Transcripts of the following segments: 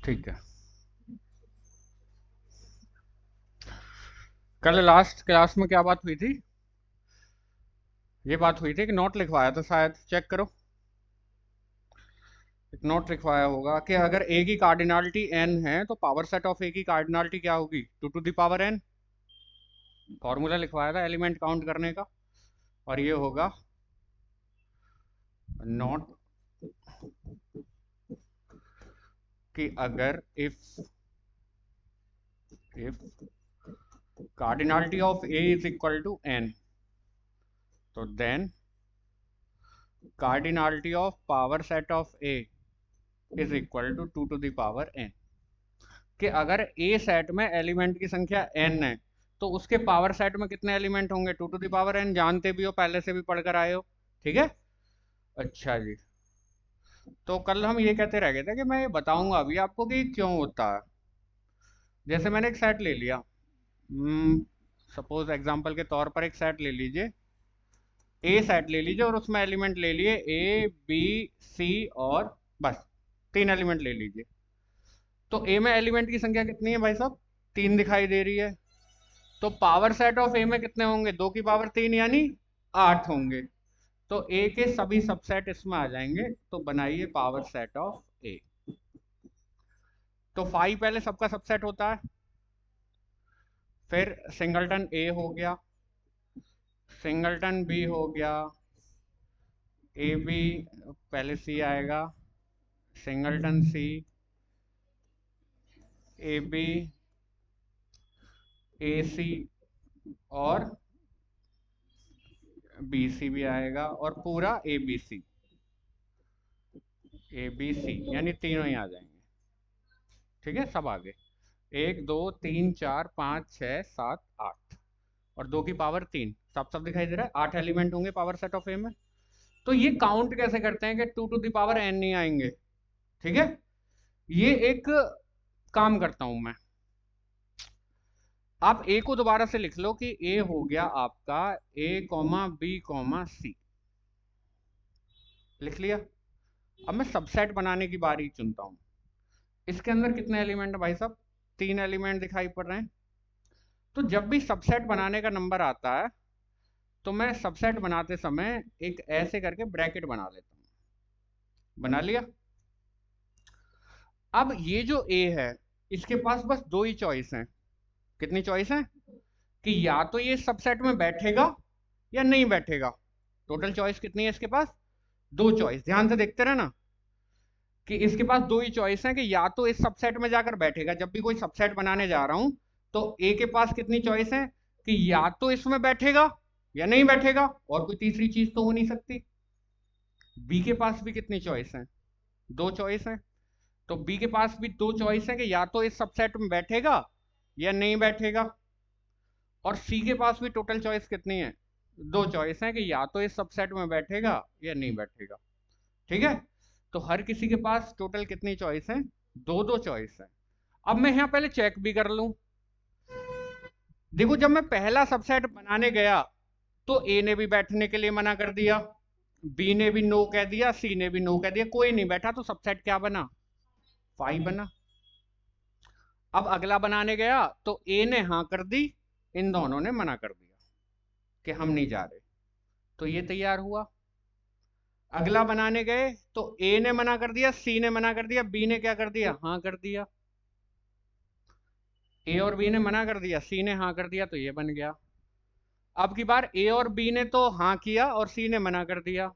ठीक है। कल लास्ट क्लास में क्या बात हुई थी? ये बात हुई थी कि नोट लिखवाया था, शायद चेक करो। एक नोट लिखवाया होगा कि अगर ए की कार्डिनलिटी n है तो पावर सेट ऑफ ए की कार्डिनलिटी क्या होगी? 2 to the power n। Formula लिखवाया था एलिमेंट काउंट करने का, और ये होगा नोट कि अगर if cardinality of A is equal to n, तो then cardinality of power set of A is equal to 2 to the power n। कि अगर ए सेट में एलिमेंट की संख्या n है तो उसके पावर सेट में कितने एलिमेंट होंगे? 2 to the power n। जानते भी हो, पहले से भी पढ़कर आए हो, ठीक है। अच्छा जी, तो कल हम ये कहते रह गए थे कि मैं ये बताऊंगा अभी आपको कि क्यों होता है। जैसे मैंने एक सेट ले लिया, सपोज एग्जांपल के तौर पर एक सेट ले लीजिए, ए सेट ले लीजिए, और उसमें एलिमेंट ले लिए ए बी सी और बस 3 एलिमेंट ले लीजिए। तो ए में एलिमेंट की संख्या कितनी है भाई साहब? 3 दिखाई दे रही है। तो पावर सेट ऑफ ए में कितने होंगे? 2 की पावर 3 यानी 8 होंगे। तो ए के सभी सबसेट इसमें आ जाएंगे। तो बनाइए पावर सेट ऑफ ए। तो 5 पहले सबका सबसेट होता है, फिर सिंगलटन ए हो गया, सिंगलटन बी हो गया, ए बी पहले सी आएगा, सिंगलटन सी, ए बी, ए सी और बी सी भी आएगा, और पूरा ए बी सी, ए बी सी यानी तीनों ही आ जाएंगे। ठीक है, सब आगे 1 2 3 4 5 6 7 8 और 2 की पावर 3, सब दिखाई दे रहा है। 8 एलिमेंट होंगे पावर सेट ऑफ ए में। तो ये काउंट कैसे करते हैं कि 2 to the power n नहीं आएंगे? ठीक है, ये एक काम करता हूं मैं। आप ए को दोबारा से लिख लो कि ए हो गया आपका a b c, लिख लिया। अब मैं सबसेट बनाने की बारी चुनता हूं। इसके अंदर कितने एलिमेंट है भाई साहब? 3 एलिमेंट दिखाई पड़ रहे हैं। तो जब भी सबसेट बनाने का नंबर आता है तो मैं सबसेट बनाते समय एक ऐसे करके ब्रैकेट बना लेता हूं। बना लिया। अब ये जो ए है इसके पास बस 2 ही चॉइस हैं। कितनी चॉइस है? कि या तो ये सबसेट में बैठेगा या नहीं बैठेगा। टोटल चॉइस कितनी है इसके पास? 2 चॉइस। ध्यान से देखते रहना कि इसके पास 2 ही चॉइस है कि या तो इस सबसेट में जाकर बैठेगा। जब भी कोई सबसेट बनाने जा रहा हूं तो ए के पास कितनी चॉइस है? कि या तो इसमें बैठेगा या नहीं बैठेगा, और कोई तीसरी चीज तो हो नहीं सकती। बी के पास भी कितनी चॉइस है? 2 चॉइस है। तो बी के पास भी 2 चॉइस है कि या तो इस सबसेट में बैठेगा या नहीं बैठेगा। और सी के पास भी टोटल चॉइस कितनी है? 2 चॉइस है कि या तो इस सबसेट में बैठेगा या नहीं बैठेगा। ठीक है, तो हर किसी के पास टोटल कितनी चॉइस है? 2 चॉइस है। अब मैं यहां पहले चेक भी कर लूं। देखो, जब मैं पहला सबसेट बनाने गया तो ए ने भी बैठने के लिए मना कर दिया, बी ने भी नो कह दिया, सी ने भी नो कह दिया, कोई नहीं बैठा। तो सबसेट क्या बना? 5 बना। अब अगला बनाने गया तो ए ने हाँ कर दी, इन दोनों ने मना कर दिया कि हम नहीं जा रहे। तो ये तैयार हुआ। अगला बनाने गए तो ए ने मना कर दिया, सी ने मना कर दिया, बी ने क्या कर दिया? हाँ कर दिया। ए और बी ने मना कर दिया, सी ने हाँ कर दिया, तो ये बन गया। अब की बार ए और बी ने तो हाँ किया और सी ने मना कर दिया।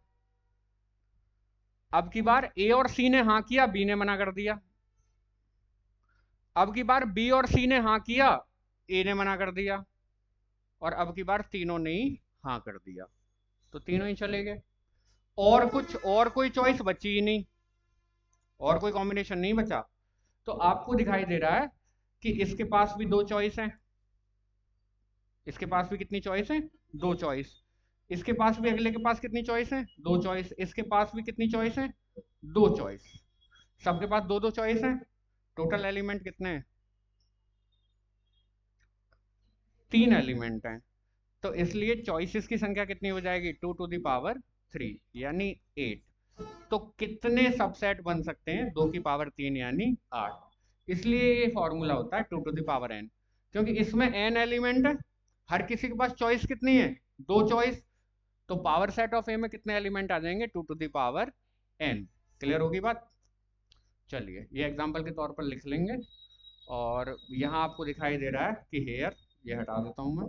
अब की बार ए और सी ने हाँ किया, बी ने मना कर दिया। अब की बार बी और सी ने हाँ किया, ए ने मना कर दिया। और अब की बार तीनों ने ही हाँ कर दिया, तो तीनों ही चले गए। और कोई चॉइस बची ही नहीं, और कोई कॉम्बिनेशन नहीं बचा। तो आपको दिखाई दे रहा है कि इसके पास भी 2 चॉइस हैं, इसके पास भी कितनी चॉइस है? 2 चॉइस। इसके पास भी, अगले के पास कितनी चॉइस है? 2 चॉइस। इसके पास भी कितनी चॉइस है? 2 चॉइस। सबके पास 2 चॉइस है। टोटल एलिमेंट कितने हैं? 3 एलिमेंट हैं। तो इसलिए चॉइसेस की संख्या कितनी हो जाएगी? 2 to the power 3 यानी 8। तो कितने सबसेट बन सकते हैं? 2 की पावर 3 यानी 8। इसलिए ये फॉर्मूला होता है 2n, क्योंकि इसमें n एलिमेंट है, हर किसी के पास चॉइस कितनी है, 2 चॉइस, तो पावर सेट ऑफ ए में कितने एलिमेंट आ जाएंगे, 2n। क्लियर होगी बात? चलिए ये एग्जांपल के तौर पर लिख लेंगे, और यहाँ आपको दिखाई दे रहा है कि हेयर, ये हटा देता हूं मैं,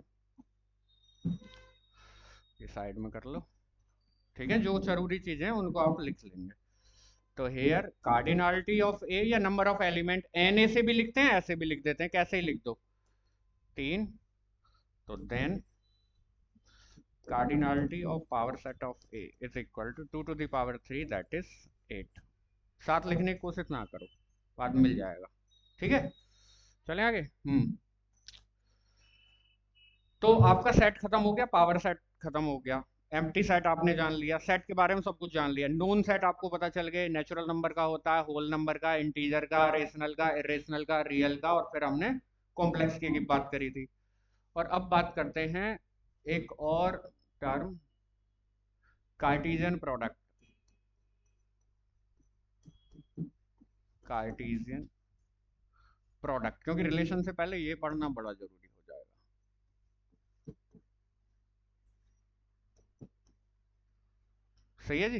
ये साइड में कर लो, ठीक है, जो जरूरी चीजें हैं उनको आप लिख लेंगे। तो हेयर कार्डिनलिटी ऑफ ए या number of element, n A से भी लिखते हैं, ऐसे भी लिख देते हैं, कैसे ही लिख दो, 3, तो then cardinality of power set of A is equal to 2 to the power 3, that is 8। साथ लिखने की कोशिश ना करो, बाद में मिल जाएगा, ठीक है। चलें आगे। तो आपका सेट खत्म हो गया, पावर सेट खत्म हो गया, एम्प्टी सेट आपने जान लिया, सेट के बारे में सब कुछ जान लिया, नोन सेट आपको पता चल गए, नेचुरल नंबर का होता है, होल नंबर का, इंटीजर का, रेशनल का, इरेशनल का, रियल का, और फिर हमने कॉम्प्लेक्स की बात करी थी। और अब बात करते हैं एक और term, Cartesian product. Cartesian product, क्योंकि रिलेशन से पहले ये पढ़ना बड़ा जरूरी हो जाएगा। सही है जी।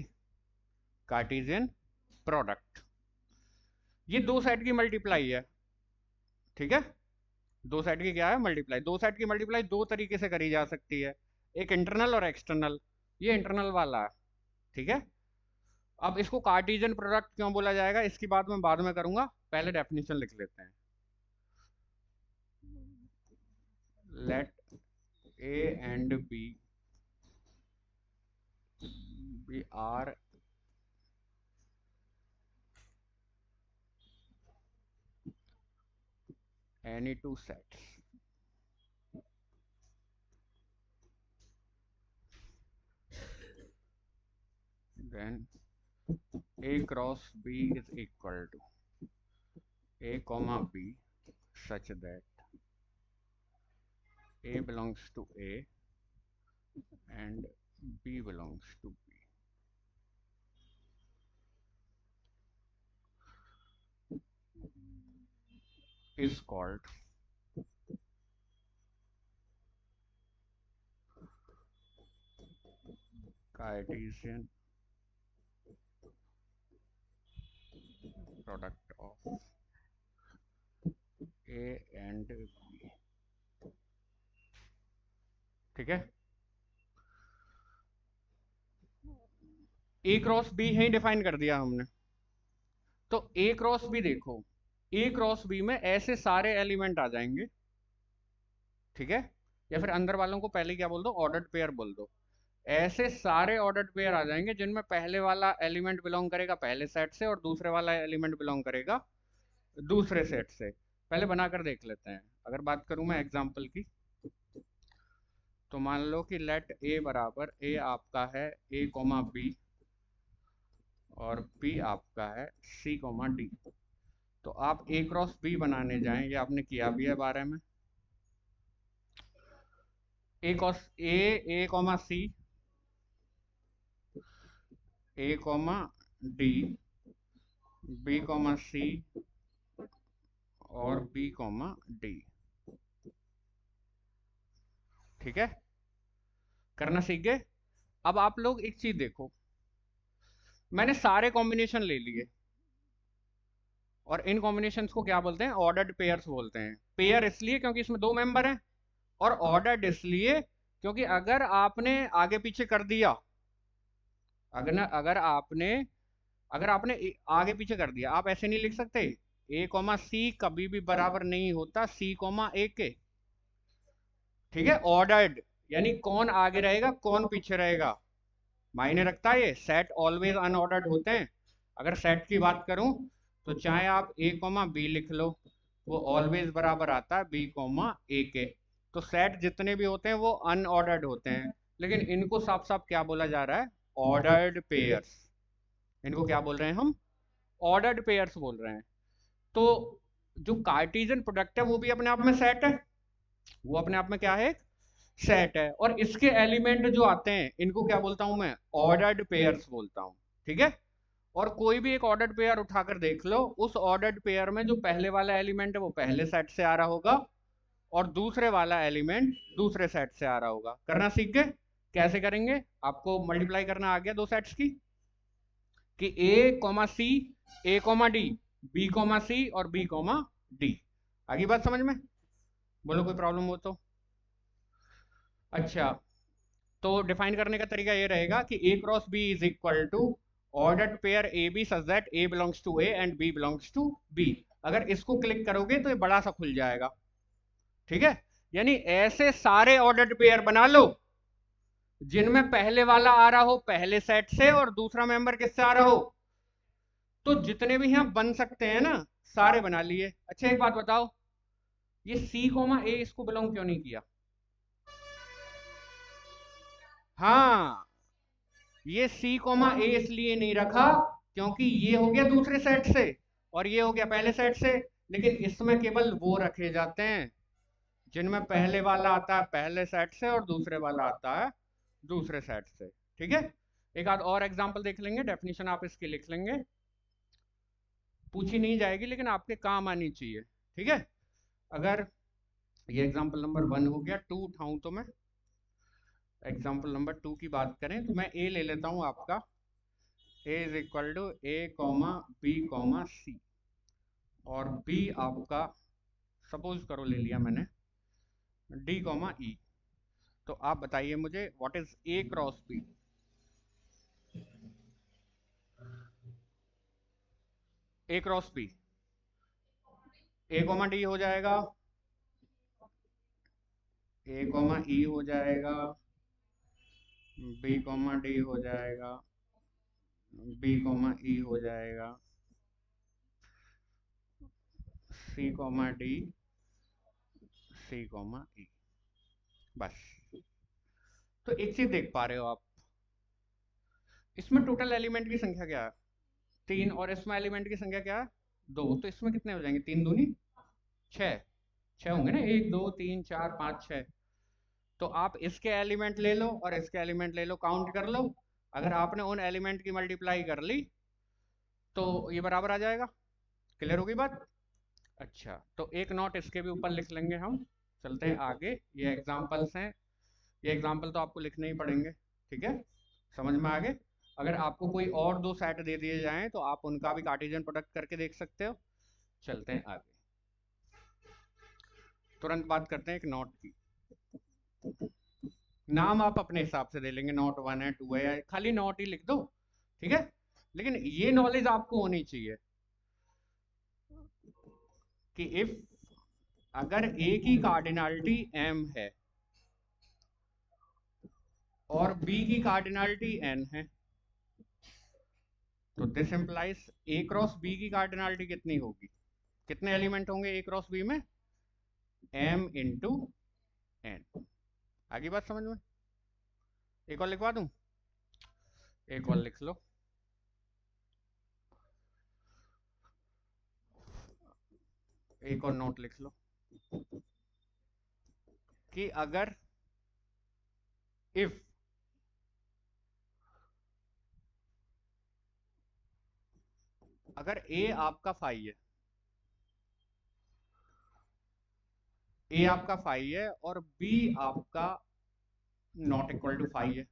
कार्टेशियन प्रोडक्ट, ये दो सेट की मल्टीप्लाई है, ठीक है, दो सेट की क्या है, मल्टीप्लाई। दो सेट की मल्टीप्लाई दो तरीके से करी जा सकती है, एक इंटरनल और एक्सटर्नल, ये इंटरनल वाला है, ठीक है। अब इसको कार्टेशियन प्रोडक्ट क्यों बोला जाएगा, इसकी बात मैं बाद में करूंगा, पहले डेफिनेशन लिख लेते हैं। Let A and B are any two sets, then A cross B is equal to A comma B such that A belongs to A and B belongs to B is called Cartesian product of A and B, ठीक है। A cross B he define कर दिया हमने, तो A cross B देखो, A cross B में ऐसे सारे एलिमेंट आ जाएंगे, ठीक है, या फिर अंदर वालों को पहले क्या बोल दो, ऑर्डर्ड पेयर बोल दो, ऐसे सारे ऑर्डर्ड पेयर आ जाएंगे जिनमें पहले वाला एलिमेंट बिलोंग करेगा पहले सेट से और दूसरे वाला एलिमेंट बिलोंग करेगा दूसरे सेट से। पहले बनाकर देख लेते हैं। अगर बात करूं मैं एग्जांपल की, तो मान लो कि लेट ए बराबर, ए आपका है ए कोमा बी और बी आपका है सी कोमा डी। तो आप ए क्रॉस बी बनाने जाएं, ये आपने किया भी है बारे में, A cross A comma C, A comma D, B comma C और बी कोमा डी, ठीक है, करना सीख गए। अब आप लोग एक चीज देखो, मैंने सारे कॉम्बिनेशन ले लिए, और इन कॉम्बिनेशंस को क्या बोलते हैं, ऑर्डर्ड पेयर्स बोलते हैं। पेयर इसलिए क्योंकि इसमें दो मेंबर हैं, और ऑर्डर्ड इसलिए क्योंकि अगर आपने आगे पीछे कर दिया, अगर आपने आगे पीछे कर दिया, आप ऐसे नहीं लिख सकते ए कोमा सी कभी भी बराबर नहीं होता सी कोमा ए के, ठीक है। ऑर्डर्ड यानी कौन आगे रहेगा कौन पीछे रहेगा, मायने रखता है ये। सेट ऑलवेज अनऑर्डर्ड होते हैं। अगर सेट की बात करूं तो चाहे आप ए कोमा बी लिख लो, वो ऑलवेज बराबर आता है बी कोमा ए के। तो सेट जितने भी होते हैं वो अनऑर्डर्ड होते हैं, लेकिन इनको साफ साफ क्या बोला जा रहा है, ऑर्डर्ड पेयर्स। इनको क्या बोल रहे हैं हम, ऑर्डर्ड पेयर्स बोल रहे हैं। तो जो कार्टेशियन प्रोडक्ट है वो भी अपने आप में सेट है, वो अपने आप में क्या है, सेट है, और इसके एलिमेंट जो आते हैं इनको क्या बोलता हूं मैं, ऑर्डर्ड पेयर्स बोलता हूं, ठीक है। और कोई भी एक ऑर्डर्ड पेयर उठाकर देख लो, उस ऑर्डर्ड पेयर में जो पहले वाला एलिमेंट है वो पहले सेट से आ रहा होगा और दूसरे वाला एलिमेंट दूसरे सेट से आ रहा होगा। करना सीख गए? कैसे करेंगे? आपको मल्टीप्लाई करना आ गया दो सेट्स की, कि ए comma C, A comma D, B comma C और बी कॉमा डी। आगे बात समझ में? बोलो कोई प्रॉब्लम हो तो। अच्छा, तो डिफाइन करने का तरीका ये रहेगा कि A cross B is equal to ordered pair A B such that A belongs to A and B belongs to B. अगर इसको क्लिक करोगे तो ये बड़ा सा खुल जाएगा, ठीक है? यानी ऐसे सारे ऑर्डर्ड पेयर बना लो जिनमें पहले वाला आ रहा हो पहले सेट से और दूसरा मेंबर किससे आ रहा हो। तो जितने भी यहाँ बन सकते हैं ना, सारे बना लिए। अच्छा एक बात बताओ, ये सी कोमा ए इसको बिलोंग क्यों नहीं किया? हाँ, ये सी कोमा ए इसलिए नहीं रखा क्योंकि ये हो गया दूसरे सेट से और ये हो गया पहले सेट से, लेकिन इसमें केवल वो रखे जाते हैं जिनमें पहले वाला आता है पहले सेट से और दूसरे वाला आता है दूसरे सेट से। ठीक है, एक आध और एग्जांपल देख लेंगे, डेफिनेशन आप इसकी लिख लेंगे, पूछी नहीं जाएगी लेकिन आपके काम आनी चाहिए। ठीक है, अगर ये एग्जांपल नंबर 1 हो गया, 2 उठाऊं तो मैं एग्जांपल नंबर 2 की बात करें तो मैं ए ले लेता हूं आपका, A is equal to A comma B comma C और बी आपका सपोज करो ले लिया मैंने डी कॉमा ई। तो आप बताइए मुझे what is A cross B? A cross B A comma D हो जाएगा, ए कॉमा ई हो जाएगा, बी कॉमा डी हो जाएगा, बी कॉमा ई हो जाएगा, C comma D, C comma ई। बस। तो एक चीज देख पा रहे हो आप, इसमें टोटल एलिमेंट की संख्या क्या है? 3 और इसमें एलिमेंट की संख्या क्या है? 2। तो इसमें कितने हो जाएंगे? 3 दूनी 6, 6 होंगे ना, 1 2 3 4 5 6। तो आप इसके एलिमेंट ले लो और इसके एलिमेंट ले लो, काउंट कर लो। अगर आपने उन एलिमेंट की मल्टीप्लाई कर ली तो ये बराबर आ जाएगा। क्लियर होगी बात? अच्छा, तो एक नोट इसके भी ऊपर लिख लेंगे हम। चलते हैं आगे, ये एग्जांपल्स हैं, ये एग्जांपल तो आपको लिखने ही पड़ेंगे। ठीक है, समझ में आगे? अगर आपको कोई और 2 सेट दे दिए जाएं तो आप उनका भी कार्टेशियन प्रोडक्ट करके देख सकते हो। चलते हैं आगे, तुरंत बात करते हैं एक नोट की। नाम आप अपने हिसाब से दे लेंगे, नोट 1 है 2 है, खाली नोट ही लिख दो। ठीक है, लेकिन ये नॉलेज आपको होनी चाहिए कि इफ अगर ए की कार्डिनलिटी m है और बी की कार्डिनलिटी n है तो this implies A cross B की कार्डिनलिटी कितनी होगी? कितने एलिमेंट होंगे ए क्रॉस बी में? m into n। आगे बात समझ में? एक और लिखवा दूं, एक और लिख लो, एक और नोट लिख लो कि अगर इफ अगर ए आपका फाई है, ए आपका फाई है और बी आपका नॉट इक्वल टू फाई है,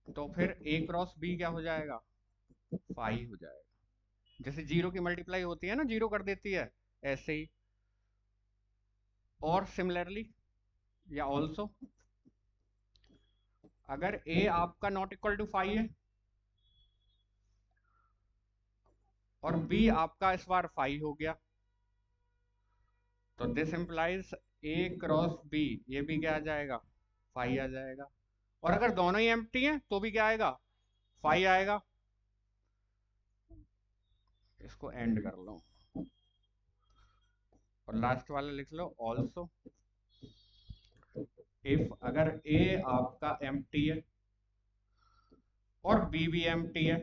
तो फिर ए क्रॉस बी क्या हो जाएगा? फाई हो जाएगा। जैसे जीरो की मल्टीप्लाई होती है ना, जीरो कर देती है, ऐसे ही। और सिमिलरली या ऑल्सो अगर ए आपका नॉट इक्वल टू फाई है और बी आपका इस बार फाई हो गया तो this implies A cross B, ये भी क्या आ जाएगा? फाई आ जाएगा। और अगर दोनों ही एम्प्टी हैं तो भी क्या आएगा? फाई आएगा। इसको एंड कर लो और लास्ट वाला लिख लो ऑल्सो इफ अगर ए आपका एम्प्टी है और बी भी एम्प्टी है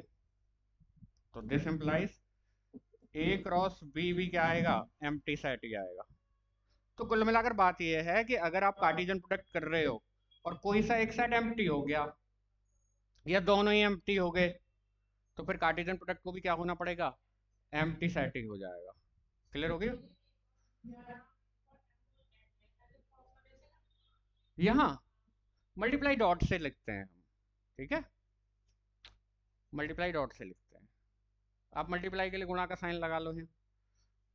तो this implies A cross B भी क्या आएगा? एम्प्टी सेट ही आएगा। तो कुल मिलाकर बात यह है कि अगर आप कार्टेशियन प्रोडक्ट कर रहे हो और कोई सा एक सेट एम्प्टी हो गया या दोनों ही एम्प्टी हो गए, तो फिर कार्टेशियन प्रोडक्ट को भी क्या होना पड़ेगा, एम्प्टी सेट ही हो जाएगा। क्लियर हो गया? यहाँ मल्टीप्लाई डॉट से लिखते हैं हम, ठीक है, मल्टीप्लाई डॉट से लिखते हैं। आप मल्टीप्लाई के लिए गुणा का साइन लगा लो है,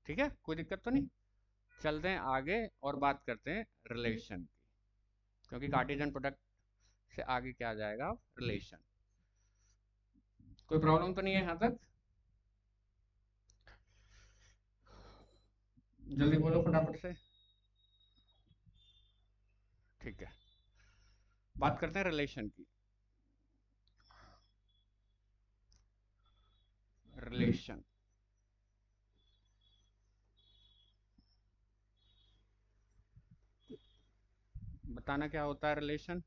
ठीक है, कोई दिक्कत तो नहीं। चलते हैं आगे और बात करते हैं रिलेशन की, क्योंकि कार्टेशियन प्रोडक्ट से आगे क्या आ जाएगा, रिलेशन। कोई प्रॉब्लम तो नहीं है यहाँ तक? जल्दी बोलो फटाफट से। ठीक है, बात करते हैं रिलेशन की। रिलेशन, बताना क्या होता है रिलेशन,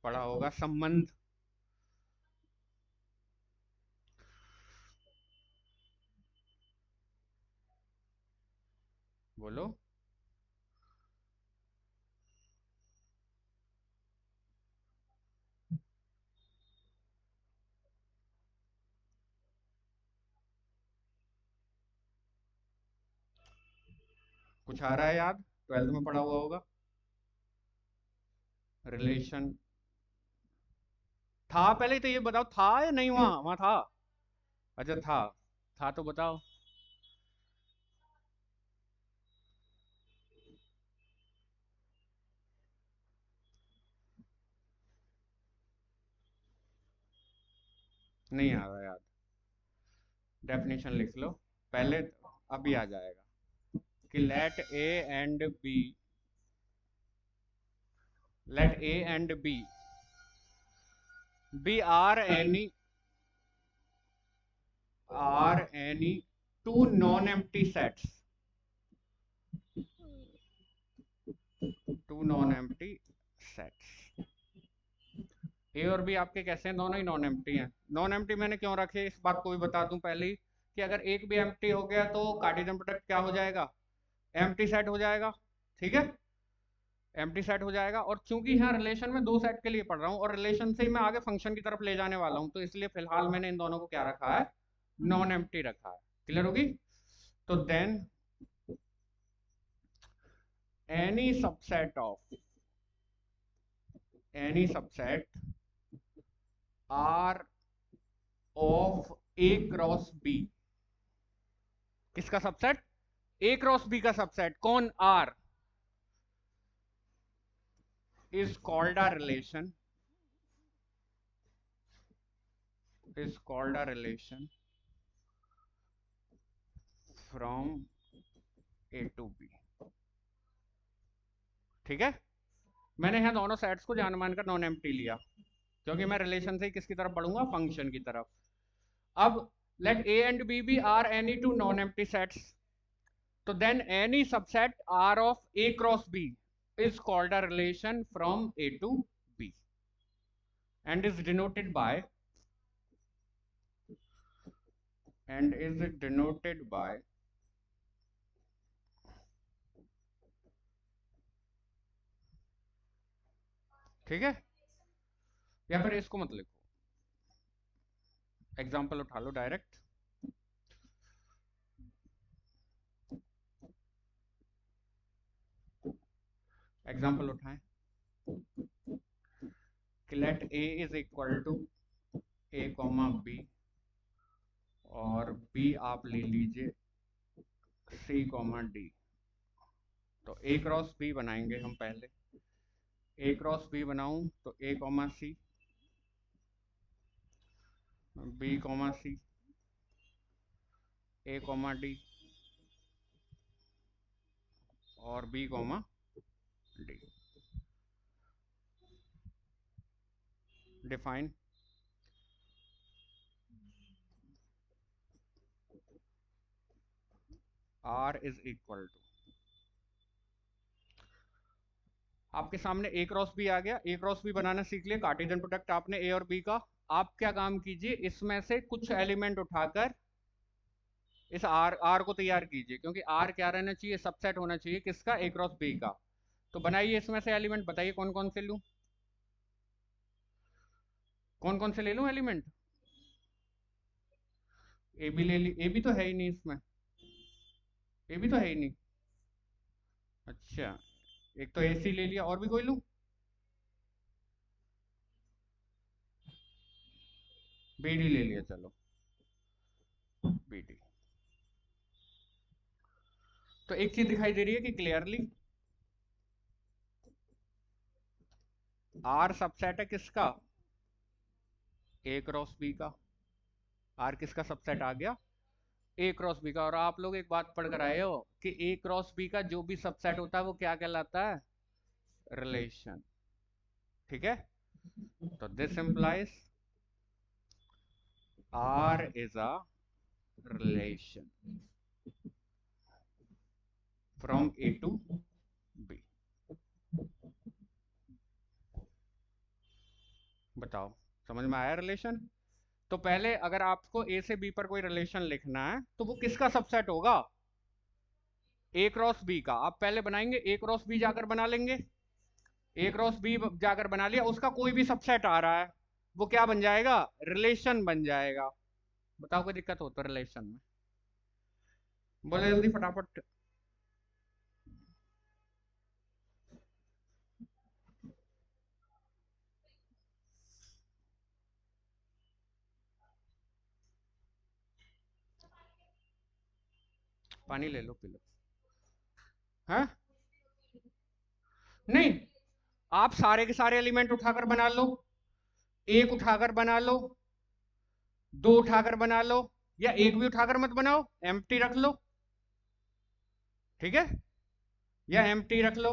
पढ़ा होगा, संबंध। बोलो। कुछ आ रहा है याद, ट्वेल्थ में पढ़ा हुआ होगा। रिलेशन था, पहले तो ये बताओ था या नहीं, वहां वहां था? अच्छा था तो बताओ। नहीं आ रहा याद, डेफिनेशन लिख लो पहले, अभी आ जाएगा कि let A and B are any two non empty sets, two non empty sets. A और बी आपके कैसे हैं, दोनों ही नॉन एम्प्टी हैं। नॉन एम्प्टी मैंने क्यों रखे, इस बात को भी बता दूं पहले ही, कि अगर एक भी एम्प्टी हो गया तो कार्टेशियन प्रोडक्ट क्या हो जाएगा, एम्प्टी सेट हो जाएगा, ठीक है, एम्प्टी सेट हो जाएगा। और चूंकि यहाँ रिलेशन में दो सेट के लिए पढ़ रहा हूँ, और रिलेशन से ही मैं आगे फंक्शन की तरफ ले जाने वाला हूँ, तो इसलिए फिलहाल मैंने इन दोनों को क्या रखा है, नॉन एम्प्टी रखा है। क्लियर होगी? तो then any subset R of A cross B, किसका सबसेट, ए क्रॉस बी का सबसेट, कौन, R, is called a relation, from A to B. ठीक है, मैंने यहाँ दोनों सेट्स को जान मानकर नॉन एम्प्टी लिया, क्योंकि मैं रिलेशन से किसकी तरफ बढ़ूंगा, फंक्शन की तरफ। अब let A and B B are any two non empty sets, तो then any subset R of A cross B is called a relation from A to B and is denoted by ठीक है, या फिर इसको मत लिखो, example उठा लो direct. Example उठाएं कि let A is equal to A comma B, और बी आप ले लीजिए सी कॉमा डी। तो ए क्रॉस बी बनाएंगे हम पहले, ए क्रॉस बी बनाऊं तो A comma C, B comma C, A comma D, और B comma D. Define R is equal to, आपके सामने ए क्रॉस बी आ गया, ए क्रॉस बी बनाना सीख लिया, कार्टेशियन प्रोडक्ट आपने ए और बी का। आप क्या काम कीजिए, इसमें से कुछ एलिमेंट उठाकर इस आर को तैयार कीजिए, क्योंकि आर क्या रहना चाहिए, सबसेट होना चाहिए किसका, ए क्रॉस बी का। तो बनाइए इसमें से एलिमेंट, बताइए कौन कौन से लूं, कौन कौन से ले लूं एलिमेंट? ए बी ले ली, ए बी तो है ही नहीं इसमें, ए बी तो है ही नहीं। अच्छा, एक तो ए सी ले लिया, और भी कोई लूं? बी डी ले लिया, चलो बी डी। तो एक चीज दिखाई दे रही है कि क्लियरली आर सबसेट है किसका? ए क्रॉस बी का। आर किसका सबसेट आ गया? ए क्रॉस बी का। और आप लोग एक बात पढ़ कर आए हो कि ए क्रॉस बी का जो भी सबसेट होता है वो क्या कहलाता है? रिलेशन। ठीक है, तो this implies R is a relation from A to B. बताओ, समझ में आया रिलेशन? तो पहले अगर आपको ए से बी पर कोई रिलेशन लिखना है तो वो किसका सबसेट होगा? ए क्रॉस बी का। आप पहले बनाएंगे, ए क्रॉस बी जाकर बना लेंगे, ए क्रॉस बी जाकर बना लिया, उसका कोई भी सबसेट आ रहा है, वो क्या बन जाएगा? रिलेशन बन जाएगा। बताओ कोई दिक्कत हो तो रिलेशन में? बोले जल्दी फटाफट। पानी ले लो, पी लो। हाँ, नहीं, आप सारे के सारे एलिमेंट उठाकर बना लो, एक उठाकर बना लो, दो उठाकर बना लो, या एक भी उठाकर मत बनाओ, एम्प्टी रख लो। ठीक है, या एम्प्टी रख लो।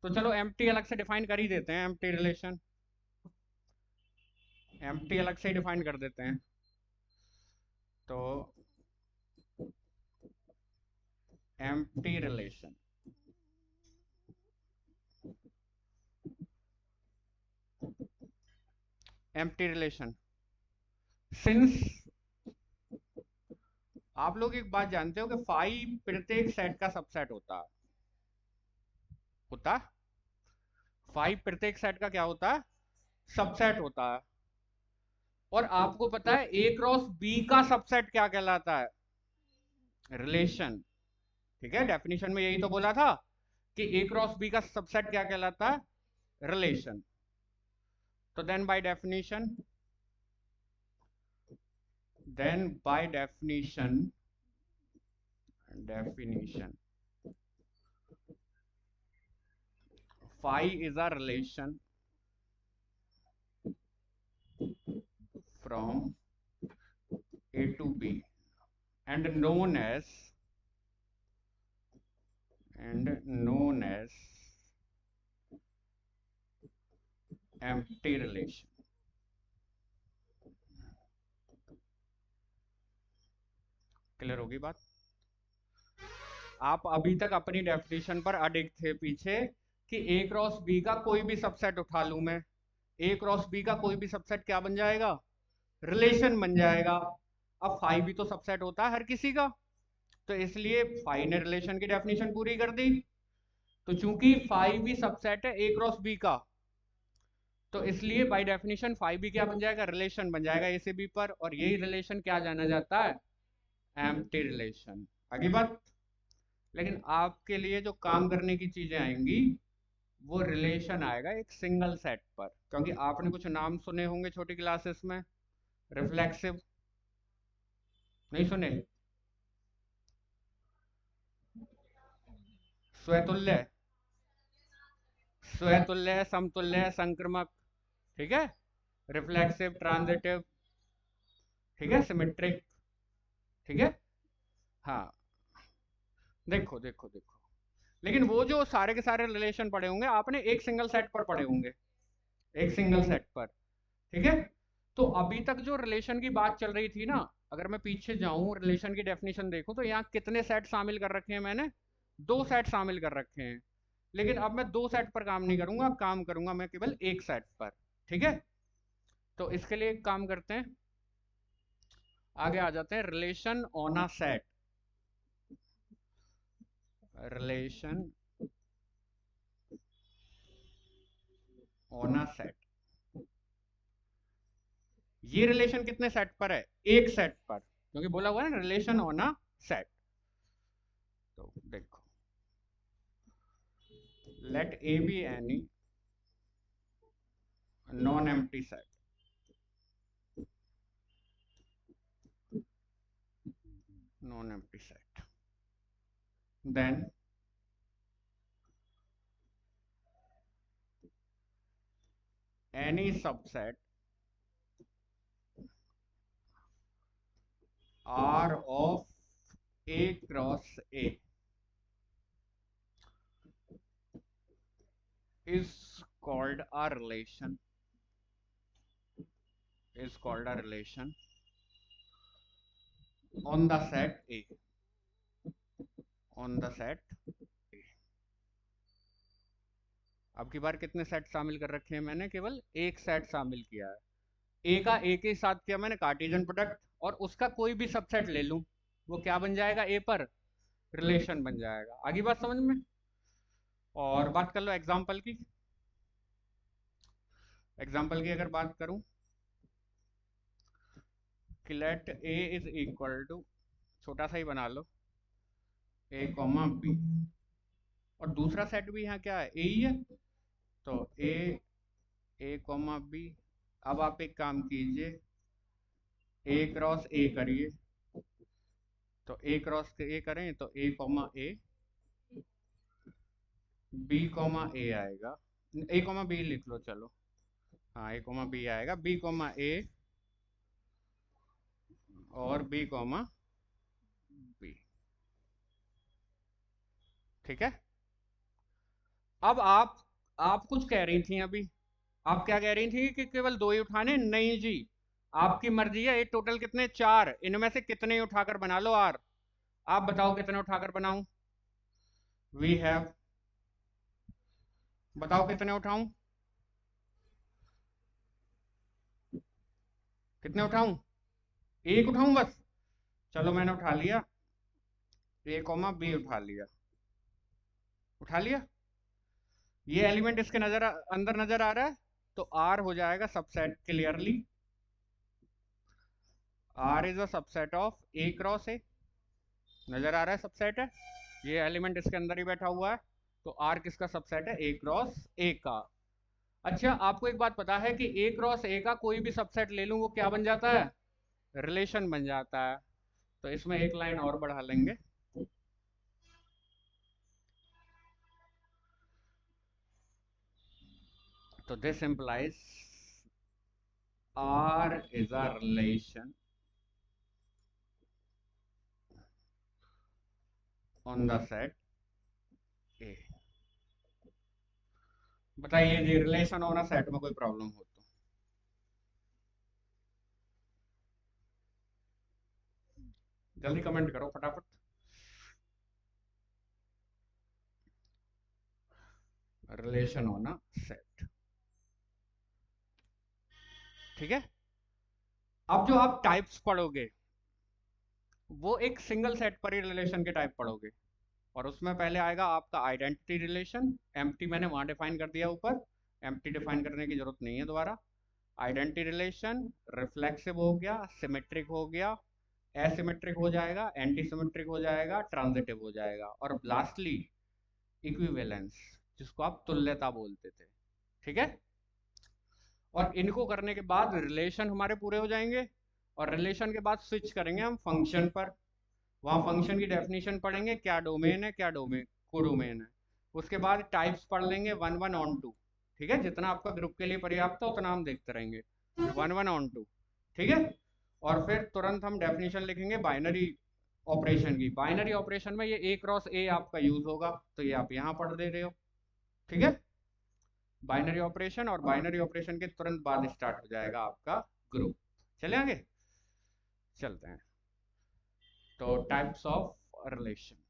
तो चलो एम्प्टी अलग से डिफाइन कर ही देते हैं, एम्प्टी रिलेशन एम्प्टी अलग से ही डिफाइन कर देते हैं। तो empty relation, empty relation since आप लोग एक बात जानते हो कि फाइव प्रत्येक सेट का सबसेट होता फाइव प्रत्येक सेट का क्या होता है? सबसेट होता है। और आपको पता है ए क्रॉस बी का सबसेट क्या कहलाता है? रिलेशन। ठीक है, डेफिनेशन में यही तो बोला था कि ए क्रॉस बी का सबसेट क्या कहलाता है? रिलेशन। तो then by definition phi is a relation from A to B and known as empty relation। Clear होगी बात? आप अभी तक अपनी डेफिनेशन पर अडिग थे पीछे कि ए क्रॉस बी का कोई भी सबसेट उठा लूं मैं, ए क्रॉस बी का कोई भी सबसेट क्या बन जाएगा? रिलेशन बन जाएगा। अब फाई भी तो सबसेट होता है हर किसी का, तो इसलिए फाई ने रिलेशन की डेफिनेशन पूरी कर दी। तो चूंकि फाई भी सबसेट है ए क्रॉस बी का, तो इसलिए बाय डेफिनेशन फाइव भी क्या बन जाएगा? रिलेशन बन जाएगा ए से बी पर, और यही रिलेशन क्या जाना जाता है? Empty relation. आगे बात। लेकिन आपके लिए जो काम करने की चीजें आएंगी वो रिलेशन आएगा एक सिंगल सेट पर, क्योंकि आपने कुछ नाम सुने होंगे छोटी क्लासेस में। रिफ्लेक्सिव नहीं सुने? स्वतुल्य, स्वतुल्य, समतुल्य, संक्रमक। ठीक है, रिफ्लेक्सिव, ट्रांजिटिव, ठीक है, सिमेट्रिक। ठीक है, हाँ। देखो देखो देखो, लेकिन वो जो सारे के सारे रिलेशन पढ़े होंगे आपने एक सिंगल सेट पर पढ़े होंगे, एक सिंगल सेट पर। ठीक है, तो अभी तक जो रिलेशन की बात चल रही थी ना, अगर मैं पीछे जाऊं रिलेशन की डेफिनेशन देखूं तो यहाँ कितने सेट शामिल कर रखे हैं मैंने? दो सेट शामिल कर रखे हैं। लेकिन अब मैं दो सेट पर काम नहीं करूंगा, काम करूंगा मैं केवल एक सेट पर। ठीक है, तो इसके लिए एक काम करते हैं, आगे आ जाते हैं। Relation on a set, relation on a set. ये रिलेशन कितने सेट पर है? एक सेट पर, क्योंकि बोला हुआ है ना रिलेशन ऑन अ सेट। तो देखो, let A B any non empty set, non empty set, then any subset R of A cross A is called a relation, is called a relation on the set A, on the set A। अब की बार कितने set शामिल कर रखे हैं मैंने? केवल एक सेट शामिल किया है। ए का ए के साथ किया मैंने कार्टेशियन प्रोडक्ट, और उसका कोई भी सबसेट ले लूं, वो क्या बन जाएगा? ए पर रिलेशन बन जाएगा। आगे बात समझ में? और बात कर लो एग्जाम्पल की। एग्जाम्पल की अगर बात करूं कि let A is equal to, छोटा सा ही बना लो, ए कॉमा बी, और दूसरा सेट भी यहाँ क्या है? ए ही है। तो ए कॉमा बी। अब आप एक काम कीजिए, ए क्रॉस ए करिए। तो ए क्रॉस ए करें तो A comma A, B comma ए आएगा, ए कॉमा बी लिख लो चलो। हाँ, ए कॉमा बी आएगा, बी कॉमा ए और बी कॉमा बी। ठीक है। अब आप कुछ कह रही थी अभी। आप क्या कह रही थी कि केवल दो ही उठाने? नहीं जी, आपकी मर्जी है। ये टोटल कितने? चार। इनमें से कितने ही उठाकर बना लो आर। आप बताओ कितने उठाकर बनाऊं? वी हैव, बताओ कितने उठाऊं? कितने उठाऊं? एक उठाऊं बस? चलो मैंने उठा लिया, ए कॉमा बी उठा लिया। उठा लिया। ये एलिमेंट इसके अंदर नजर आ रहा है, तो आर हो जाएगा subset clearly. R is a subset of A cross A. नजर आ रहा है सबसेट है, ये एलिमेंट इसके अंदर ही बैठा हुआ है। तो आर किसका सबसेट है? ए क्रॉस ए का। अच्छा, आपको एक बात पता है कि ए क्रॉस ए का कोई भी सबसेट ले लूं वो क्या बन जाता है? रिलेशन बन जाता है। तो इसमें एक लाइन और बढ़ा लेंगे, तो this implies R is a relation on the set A। बताइए जी, रिलेशन ऑन अ सेट में कोई प्रॉब्लम हो तो? जल्दी कमेंट करो फटाफट। Relation on a set. ठीक है। अब जो आप टाइप्स पढ़ोगे वो एक सिंगल सेट पर ही रिलेशन के टाइप पढ़ोगे, और उसमें पहले आएगा आपका आइडेंटिटी रिलेशन। एम्प्टी मैंने वहां डिफाइन कर दिया ऊपर, एम्प्टी डिफाइन करने की जरूरत नहीं है दोबारा। आइडेंटिटी रिलेशन, रिफ्लेक्सिव हो गया, सिमेट्रिक हो गया, एसिमेट्रिक हो जाएगा, एंटी सिमेट्रिक हो जाएगा, ट्रांजिटिव हो जाएगा, और लास्टली इक्विवेलेंस, जिसको आप तुल्यता बोलते थे। ठीक है। और इनको करने के बाद रिलेशन हमारे पूरे हो जाएंगे, और रिलेशन के बाद स्विच करेंगे हम फंक्शन पर। वहां फंक्शन की डेफिनेशन पढ़ेंगे, क्या डोमेन है, क्या डोमेन को डोमेन है। उसके बाद टाइप्स पढ़ लेंगे, वन वन ऑन टू। ठीक है, जितना आपका ग्रुप के लिए पर्याप्त है उतना हम देखते रहेंगे, वन वन ऑन टू। ठीक है। और फिर तुरंत हम डेफिनेशन लिखेंगे बाइनरी ऑपरेशन की। बाइनरी ऑपरेशन में ये ए क्रॉस ए आपका यूज होगा, तो ये आप यहाँ पढ़ दे रहे हो। ठीक है। बाइनरी ऑपरेशन, और बाइनरी ऑपरेशन के तुरंत बाद स्टार्ट हो जाएगा आपका ग्रुप। चले आगे, चलते हैं। तो types of relation.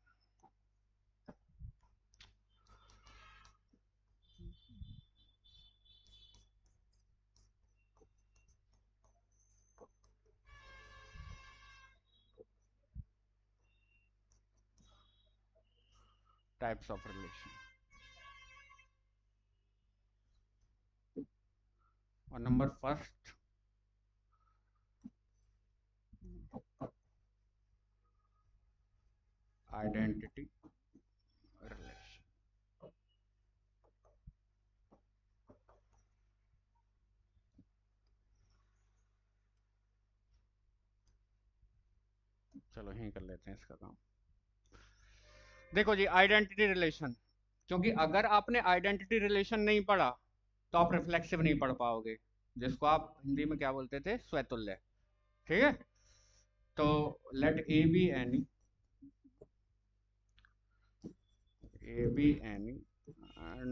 Types of relation, और नंबर फर्स्ट आइडेंटिटी रिलेशन। चलो यहीं कर लेते हैं इसका काम। देखो जी, आइडेंटिटी रिलेशन, क्योंकि अगर आपने आइडेंटिटी रिलेशन नहीं पढ़ा तो आप रिफ्लेक्सिव नहीं पढ़ पाओगे, जिसको आप हिंदी में क्या बोलते थे, स्वतुल्य। ठीक है, तो let A B any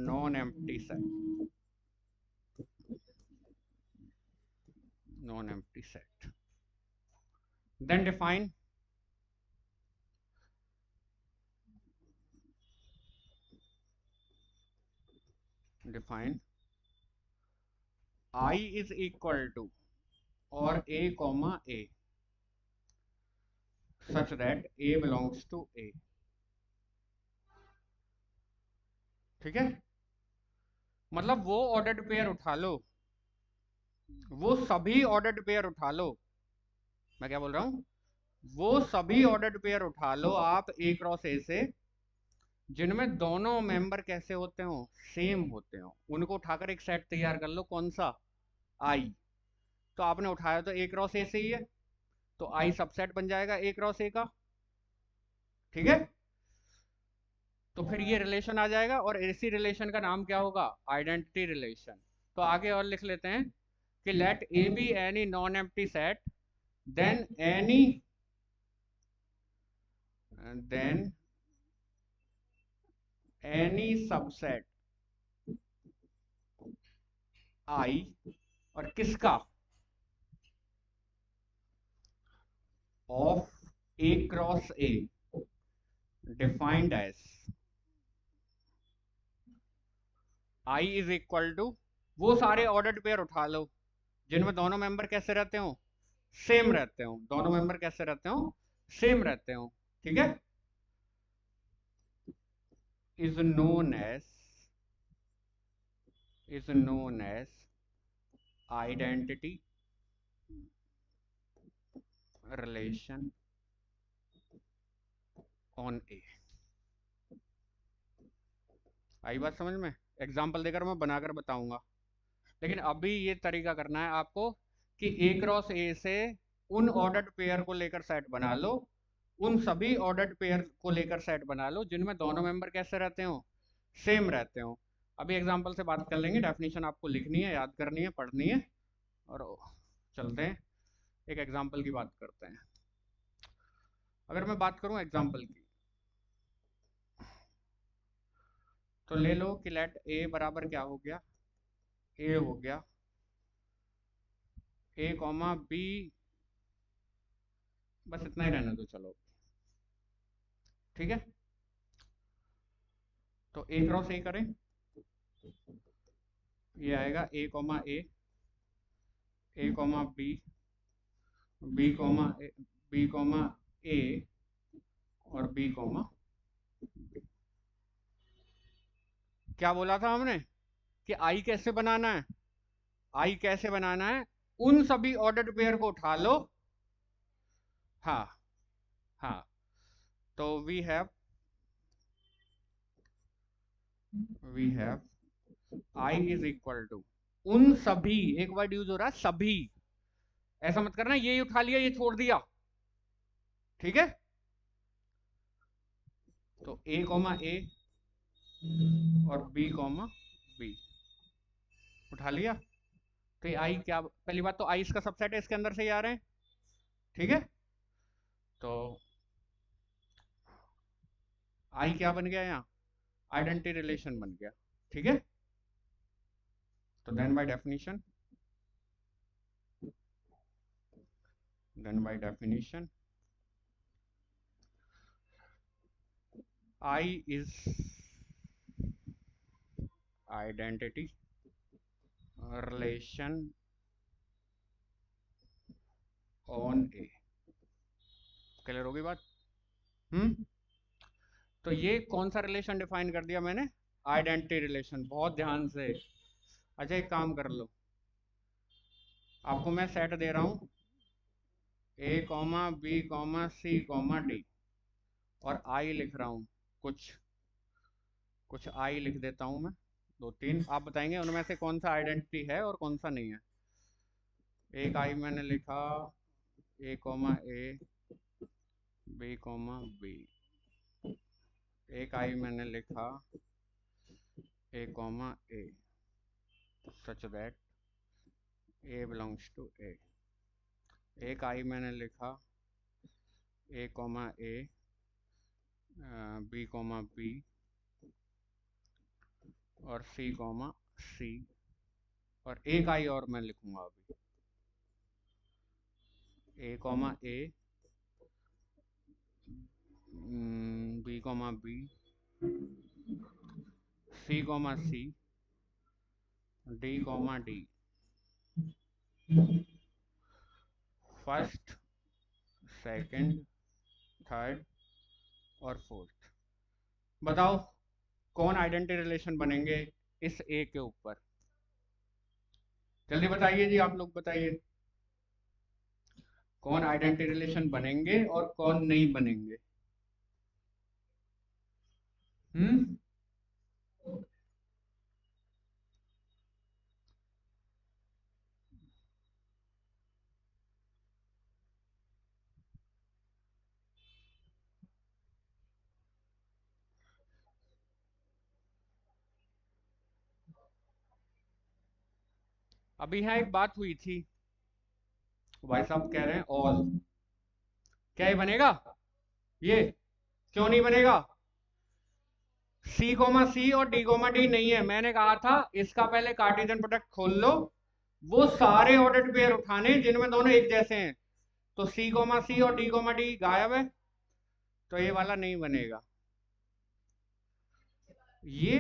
non empty set, then define I is equal to or a comma a such that a belongs to a। ठीक है, मतलब वो ऑर्डर्ड पेयर उठा लो, वो सभी ऑर्डर्ड पेयर उठा लो। मैं क्या बोल रहा हूं, वो सभी ऑर्डर्ड पेयर उठा लो आप ए क्रॉस ए से, जिनमें दोनों मेंबर कैसे होते हो, सेम होते हो, उनको उठाकर एक सेट तैयार कर लो। कौन सा, आई। तो आपने उठाया तो ए क्रॉस ए से ही है, तो आई सबसेट बन जाएगा ए क्रॉस ए का। ठीक है, तो फिर ये रिलेशन आ जाएगा, और इसी रिलेशन का नाम क्या होगा, आइडेंटिटी रिलेशन। तो आगे और लिख लेते हैं कि let A B any non empty set, then any subset I, और किसका, of A cross A, defined as I is equal to, वो सारे ऑर्डर्ड पेयर उठा लो जिनमें दोनों मेंबर कैसे रहते हो, सेम रहते हो। दोनों मेंबर कैसे रहते हो, सेम रहते हो। ठीक है, is known as identity relation on A। आई बात समझ में, एग्जाम्पल देकर मैं बनाकर बताऊंगा, लेकिन अभी ये तरीका करना है आपको कि ए क्रॉस ए से उन ऑर्डर्ड पेयर को लेकर सेट बना लो, उन सभी ऑर्डर्ड पेयर को लेकर सेट बना लो जिनमें दोनों मेंबर कैसे रहते हो, सेम रहते हो। अभी एग्जाम्पल से बात कर लेंगे, डेफिनेशन आपको लिखनी है, याद करनी है, पढ़नी है, और चलते हैं एक एग्जाम्पल की बात करते हैं। अगर मैं बात करूं एग्जाम्पल की, तो ले लो कि लेट ए बराबर क्या हो गया, ए हो गया ए कॉमा बी, बस इतना ही रहने दो चलो। ठीक है, तो ए क्रॉस ए करें, ये आएगा ए comma A, A comma B, B comma A, B comma ए, और बी कॉमा बी। क्या बोला था हमने कि आई कैसे बनाना है, आई कैसे बनाना है, उन सभी ऑर्डर्ड पेयर को उठा लो। हाँ हाँ, तो we have I is equal to उन सभी, एक वर्ड यूज हो रहा है सभी, ऐसा मत करना ये उठा लिया ये छोड़ दिया। ठीक है, तो ए कॉमा ए और बी कॉमा बी उठा लिया, तो आई क्या, पहली बात तो आई इसका सबसेट है, इसके अंदर से ही आ रहे हैं। ठीक है, तो आई क्या बन गया, यहाँ आइडेंटिटी रिलेशन बन गया। ठीक है, तो then by definition I is identity relation on A। Clear होगी बात? तो ये कौन सा रिलेशन डिफाइन कर दिया मैंने, आइडेंटिटी रिलेशन। बहुत ध्यान से, अच्छा एक काम कर लो, आपको मैं सेट दे रहा हूं ए comma B comma C comma D, और आई लिख रहा हूँ, कुछ कुछ आई लिख देता हूँ मैं, दो तीन। आप बताएंगे उनमें से कौन सा आइडेंटिटी है और कौन सा नहीं है। एक आई मैंने लिखा A comma A, B comma B. एक आई मैंने लिखा A comma A, such that A belongs to A. एक आई मैंने लिखा A comma A, B comma B और सी कॉमा सी। और एक आई और मैं लिखूंगा अभी, A comma A, B comma B, C comma C, D comma D. First, second, third और फोर्थ। बताओ कौन आइडेंटिटी रिलेशन बनेंगे इस ए के ऊपर। जल्दी बताइए जी, आप लोग बताइए कौन आइडेंटिटी रिलेशन बनेंगे और कौन नहीं बनेंगे। हम्म अभी यहाँ एक बात हुई थी, भाई साहब कह रहे हैं ऑल। क्या ये बनेगा? ये क्यों नहीं बनेगा? सी कोमा सी और डी कोमा डी नहीं है। मैंने कहा था इसका पहले कार्टेशियन प्रोडक्ट खोल लो, वो सारे ऑर्डर पेयर उठाने जिनमें दोनों एक जैसे हैं। तो सी कोमा सी और डी कोमा डी गायब है, तो ये वाला नहीं बनेगा। ये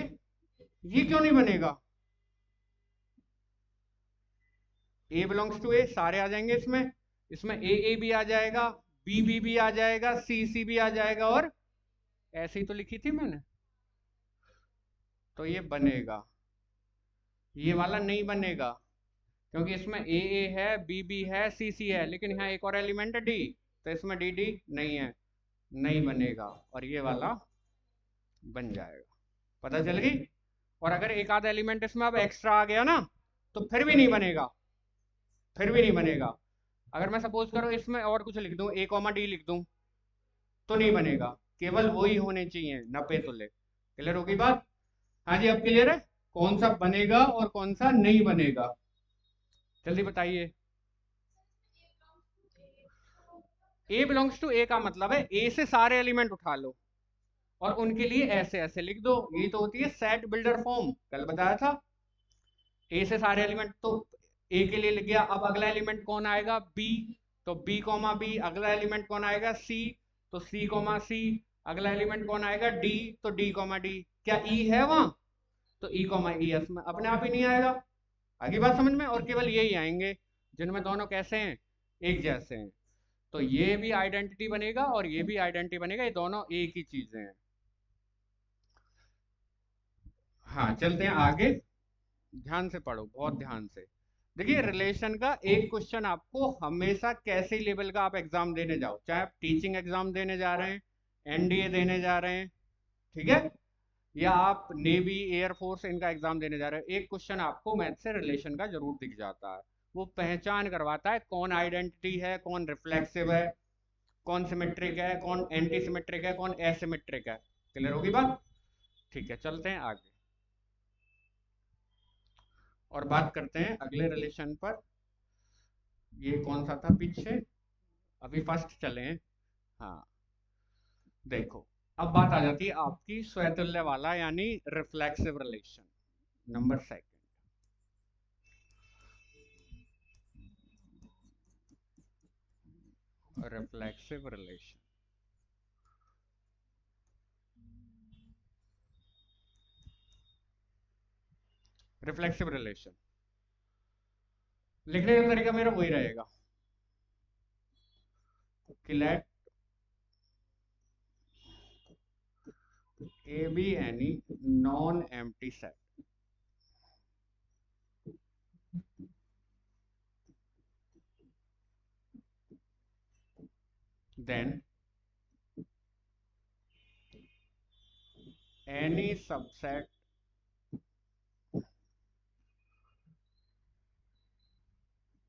ये क्यों नहीं बनेगा? ए बिलोंग्स टू ए सारे आ जाएंगे इसमें। इसमें ए भी आ जाएगा, बी भी आ जाएगा, सी भी आ जाएगा, और ऐसे ही तो लिखी थी मैंने। तो ये बनेगा, ये वाला नहीं बनेगा, क्योंकि इसमें ए है, बी है, सी है, लेकिन यहाँ एक और एलिमेंट है डी, तो इसमें डी नहीं है, नहीं बनेगा। और ये वाला बन जाएगा। पता चल गई? और अगर एक आधा एलिमेंट इसमें अब एक्स्ट्रा आ गया ना, तो फिर भी नहीं बनेगा, फिर भी नहीं बनेगा। अगर मैं सपोज करो इसमें और कुछ लिख दूं, ए कॉमा डी लिख दूं, तो नहीं बनेगा। केवल वही होने चाहिए, नपे तुले। क्लियर होगी बात? हाँ जी, अब क्लियर है कौन सा बनेगा और कौन सा नहीं बनेगा। जल्दी बताइए। ए बिलोंग्स टू ए का मतलब है ए से सारे एलिमेंट उठा लो और उनके लिए ऐसे ऐसे लिख दो। ये तो होती है सेट बिल्डर फॉर्म, कल बताया था। ए से सारे एलिमेंट तो ए के लिए लिख गया। अब अगला एलिमेंट कौन आएगा? बी, तो बी कॉमा बी। अगला एलिमेंट कौन आएगा? सी, तो सी कॉमा सी। अगला एलिमेंट कौन आएगा? डी, तो डी कॉमा डी। क्या ई है वहां? तो ई कॉमा ई एस में अपने आप ही नहीं आएगा। आगे बात समझ में? और केवल यही आएंगे जिनमें दोनों कैसे हैं, एक जैसे हैं। तो ये भी आइडेंटिटी बनेगा और ये भी आइडेंटिटी बनेगा, ये दोनों एक ही चीजें हैं। हाँ, चलते हैं आगे। ध्यान से पढ़ो, बहुत ध्यान से। देखिए, रिलेशन का एक क्वेश्चन आपको हमेशा कैसे लेवल का आप एग्जाम देने जाओ, चाहे आप टीचिंग एग्जाम देने जा रहे हैं, एनडीए देने जा रहे हैं, ठीक है, या आप नेवी एयरफोर्स इनका एग्जाम देने जा रहे हैं, एक क्वेश्चन आपको मैथ से रिलेशन का जरूर दिख जाता है। वो पहचान करवाता है कौन आइडेंटिटी है, कौन रिफ्लेक्सिव है, कौन सिमेट्रिक है, कौन एंटी सिमेट्रिक है, कौन एसिमेट्रिक है। क्लियर होगी बात? ठीक है, चलते हैं आगे और बात करते हैं अगले रिलेशन पर। ये कौन सा था पीछे? अभी फर्स्ट चले हैं। हाँ, देखो, अब बात आ जाती है आपकी स्वतुल्य वाला, यानी reflexive relation number second. Reflexive relation, reflexive relation लिखने का तरीका मेरा वही रहेगा कि let A B any non empty set, then subset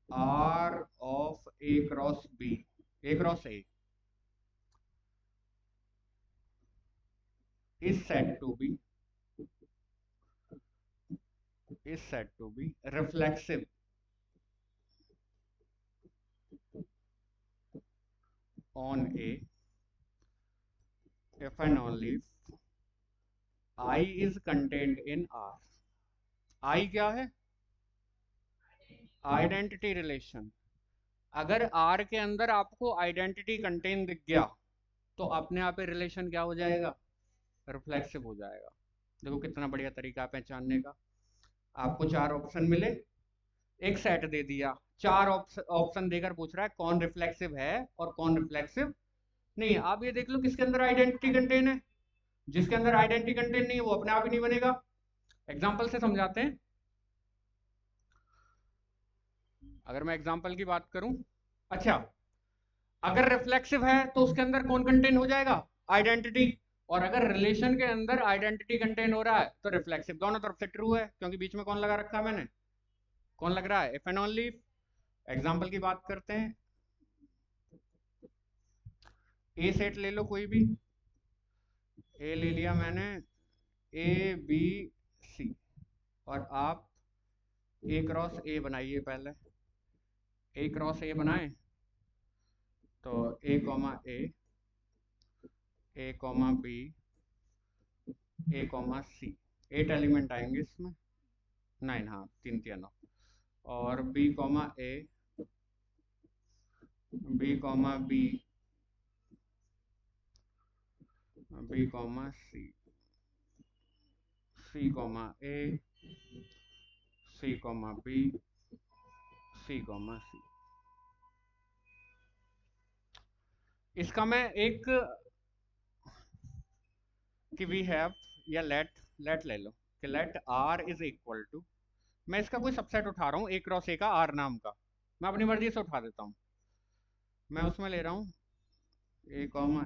R of A cross B, A cross A is said to be reflexive on A if and only if I is contained in R. I क्या है? Identity relation. अगर R के अंदर आपको identity contain दिख गया तो अपने आप ही रिलेशन क्या हो जाएगा? रिफ्लेक्सिव हो जाएगा। देखो कितना बढ़िया तरीका है पहचानने का। आपको 4 ऑप्शन मिले, एक सेट दे दिया, 4 ऑप्शन देकर पूछ रहा है कौन रिफ्लेक्सिव है और कौन रिफ्लेक्सिव नहीं है। आप ये देख लो किसके अंदर आइडेंटिटी कंटेन है। जिसके अंदर आइडेंटिटी कंटेन नहीं है वो अपने आप ही नहीं बनेगा। एग्जाम्पल से समझाते हैं। अगर मैं एग्जाम्पल की बात करूं, अच्छा, अगर रिफ्लेक्सिव है तो उसके अंदर कौन कंटेन हो जाएगा? आइडेंटिटी। और अगर रिलेशन के अंदर आइडेंटिटी कंटेन हो रहा है तो रिफ्लेक्सिव। दोनों तरफ से ट्रू है, क्योंकि बीच में कौन लगा रखा है मैंने? कौन लग रहा है? If and only. एग्जाम्पल की बात करते हैं। ए सेट ले लो कोई भी, ए ले लिया मैंने, ए बी सी, और आप ए क्रॉस ए बनाइए। पहले ए क्रॉस ए बनाए तो A comma A comma B, A comma C, 8 element आएंगे इसमें, 9, हाँ 3 3 9, और B comma A, B comma B, B comma C, C comma A, C comma B, C comma C. इसका मैं एक कि वी हैव या लेट ले लो कि let R is equal to, मैं इसका कोई सबसेट उठा रहा हूँ ए क्रॉस ए का, आर नाम का, मैं अपनी मर्जी से उठा देता हूँ। मैं उसमें ले रहा हूँ ए कॉमा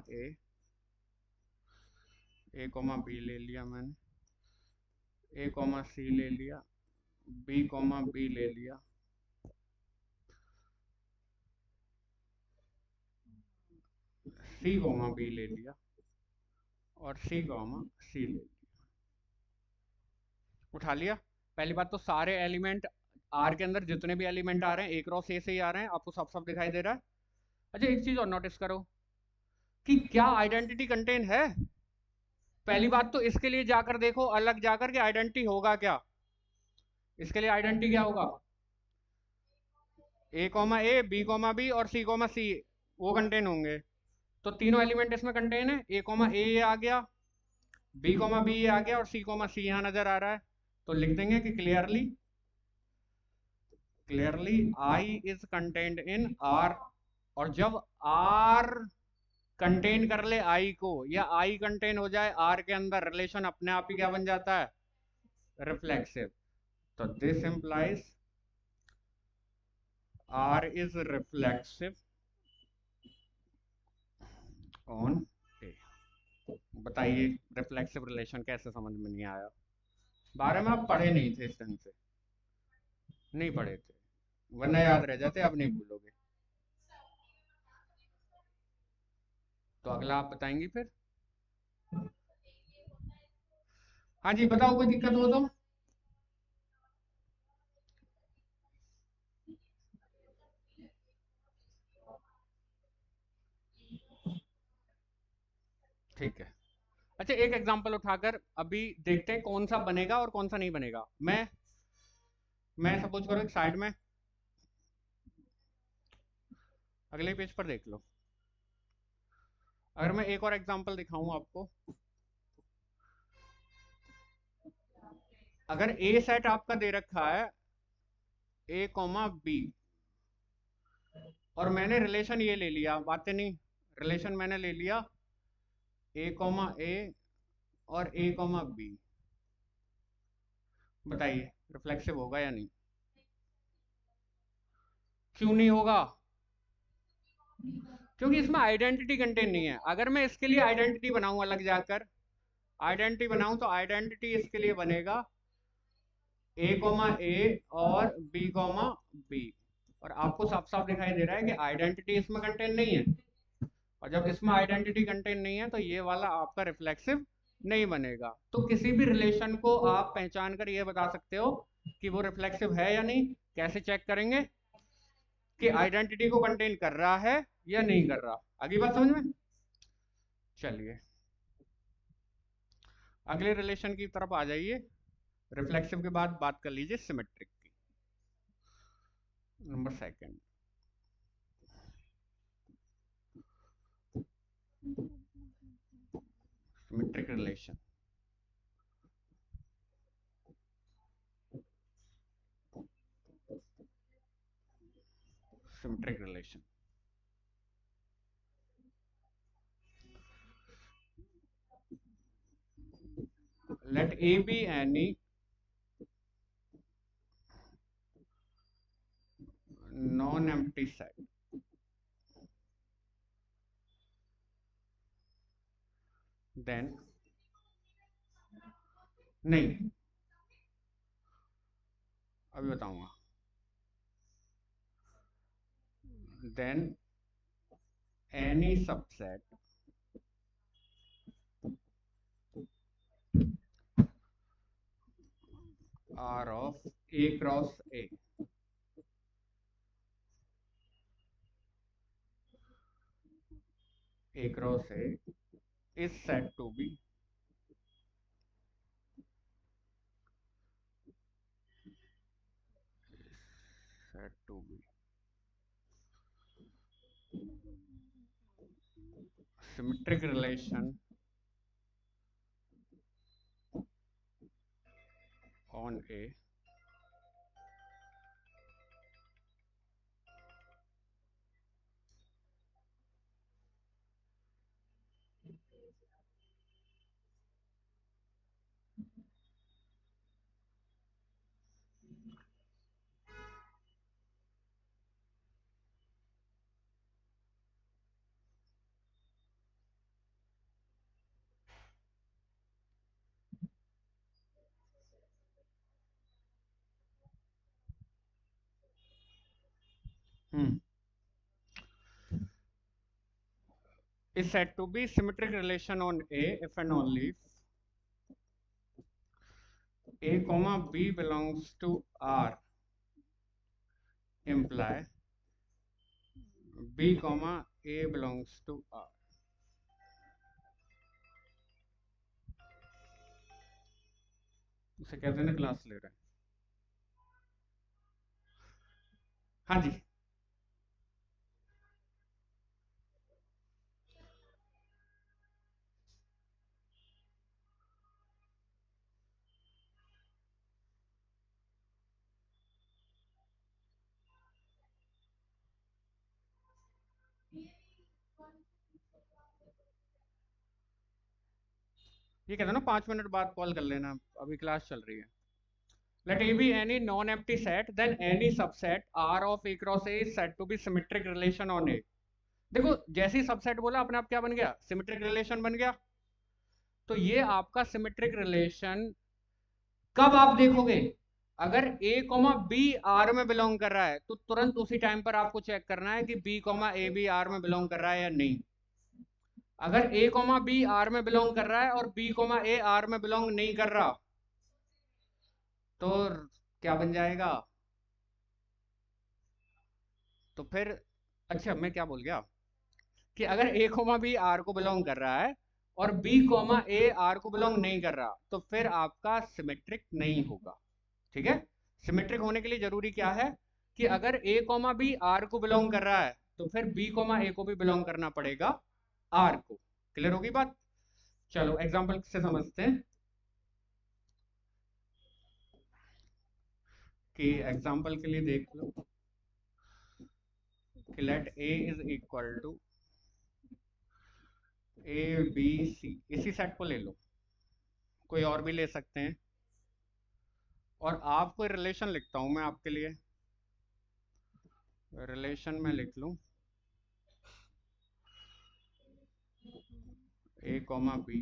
ए कॉमा बी ले लिया मैंने, ए कॉमा सी ले लिया, बी कॉमा बी ले लिया, सी कॉमा बी ले लिया, और सी कॉमा सी ले लिया। उठा लिया। पहली बात तो सारे एलिमेंट आर के अंदर जितने भी एलिमेंट आ रहे हैं ए क्रॉस ए से ही आ रहे हैं, आपको सब सब दिखाई दे रहा है। अच्छा, एक चीज और नोटिस करो कि क्या आइडेंटिटी कंटेन है। पहली बात तो इसके लिए जाकर देखो अलग जाकर के आइडेंटिटी होगा क्या। इसके लिए आइडेंटिटी क्या होगा? ए comma A, B comma B और सी कॉमा सी, वो कंटेन होंगे। तो तीनों एलिमेंट इसमें कंटेन है। ए कॉमा ए आ गया, बी कॉमा बी आ गया, और सी कॉमा सी यहाँ नजर आ रहा है। तो लिख देंगे कि clearly I is contained in are. और जब आर कंटेन कर ले आई को, या आई कंटेन हो जाए आर के अंदर, रिलेशन अपने आप ही क्या बन जाता है? रिफ्लेक्सिव। तो this implies R is reflexive on A. बताइए रिफ्लेक्सिव रिलेशन कैसे समझ में नहीं आया? बारे में आप पढ़े नहीं थे, इस ढंग से नहीं पढ़े थे, वरना याद रह जाते, अब नहीं भूलोगे। तो अगला आप बताएंगी फिर। हाँ जी बताओ, कोई दिक्कत हो तो। ठीक है। अच्छा, एक एग्जांपल उठाकर अभी देखते हैं कौन सा बनेगा और कौन सा नहीं बनेगा। मैं सपोज करो एक साइड में, अगले पेज पर देख लो। अगर मैं एक और एग्जांपल दिखाऊं आपको, अगर ए सेट आपका दे रखा है ए कॉमा बी, और मैंने रिलेशन ये ले लिया, बातें नहीं, रिलेशन मैंने ले लिया ए कॉमा ए और ए कॉमा बी, बताइए रिफ्लेक्सिव होगा या नहीं? क्यों नहीं होगा? क्योंकि इसमें आइडेंटिटी कंटेन नहीं है। अगर मैं इसके लिए आइडेंटिटी बनाऊं अलग जाकर, आइडेंटिटी बनाऊं तो आइडेंटिटी इसके लिए बनेगा ए और बी। और आपको साफ साफ दिखाई दे रहा है कि आइडेंटिटी इसमें कंटेन नहीं है, और जब इसमें आइडेंटिटी कंटेन नहीं है तो ये वाला आपका रिफ्लेक्सिव नहीं बनेगा। तो किसी भी रिलेशन को आप पहचान कर ये बता सकते हो कि वो रिफ्लेक्सिव है या नहीं। कैसे चेक करेंगे कि आइडेंटिटी को कंटेन कर रहा है या नहीं कर रहा। अगली बात समझ में। चलिए अगले रिलेशन की तरफ आ जाइए। रिफ्लेक्सिव के बाद बात कर लीजिए सिमेट्रिक की। Number second, symmetric relation. Symmetric relation, let A be any non-empty set, then नहीं, अभी बताऊंगा। then any subset R of A cross A cross A is said to be symmetric relation on A is said to be symmetric relation on A if and only if A comma B belongs to R imply B comma A belongs to R। उसे कहते हैं ना class ले रहे हैं। हाँ जी, ये कहते हैं ना 5 मिनट बाद कॉल कर लेना, अभी क्लास चल रही है। Let A be any non-empty set, then any subset R of A cross A is said to be symmetric relation on A। देखो जैसे ही सबसेट बोला अपने आप क्या बन गया, सिमेट्रिक रिलेशन बन गया। तो ये आपका सिमेट्रिक रिलेशन कब आप देखोगे, अगर A कॉमा बी आर में बिलोंग कर रहा है तो तुरंत उसी टाइम पर आपको चेक करना है कि B comma A B R में बिलोंग कर रहा है या नहीं। अगर A कॉमा बी आर में बिलोंग कर रहा है और B कॉमा ए आर में बिलोंग नहीं कर रहा तो क्या बन जाएगा। तो फिर अच्छा मैं क्या बोल गया कि अगर A कॉमा बी आर को बिलोंग कर रहा है और B कॉमा ए आर को बिलोंग नहीं कर रहा तो फिर आपका सिमेट्रिक नहीं होगा। ठीक है, सिमेट्रिक होने के लिए जरूरी क्या है कि अगर A कॉमा बी आर को बिलोंग कर रहा है तो फिर B कॉमा ए को भी बिलोंग करना पड़ेगा आर को। क्लियर होगी बात। चलो एग्जांपल से समझते हैं कि एग्जांपल के लिए देख लो कि let A is equal to A B C, इसी सेट को ले लो, कोई और भी ले सकते हैं। और आपको रिलेशन लिखता हूं मैं आपके लिए, रिलेशन में लिख लूं A comma B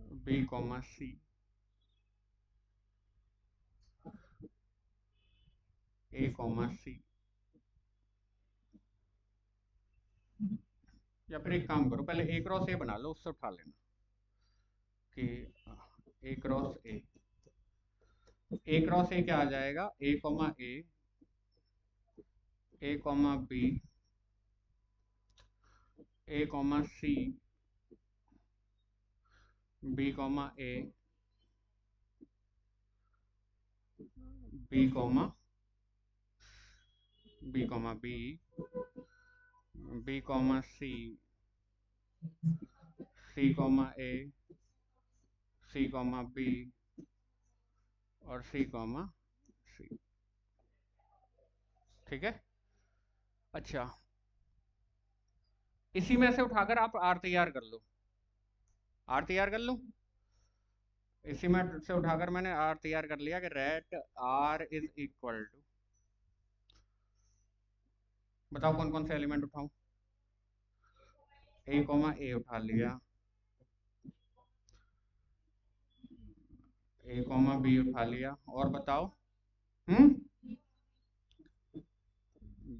B comma C, A comma C. या फिर एक काम करो, पहले ए क्रॉस ए बना लो, उससे उठा लेना कि A cross A. A cross ए क्या आ जाएगा, A comma A, A comma B, A comma C, B comma A, B comma B comma B, B comma C, C comma A, C comma B और C comma सी। ठीक है। अच्छा, इसी में से उठाकर आप आर तैयार कर लो, आर तैयार कर लूं। इसी में से उठाकर मैंने आर तैयार कर लिया कि let R is equal to, बताओ कौन कौन से एलिमेंट उठाऊं। ए कॉमा ए उठा लिया, ए कॉमा बी उठा लिया, और बताओ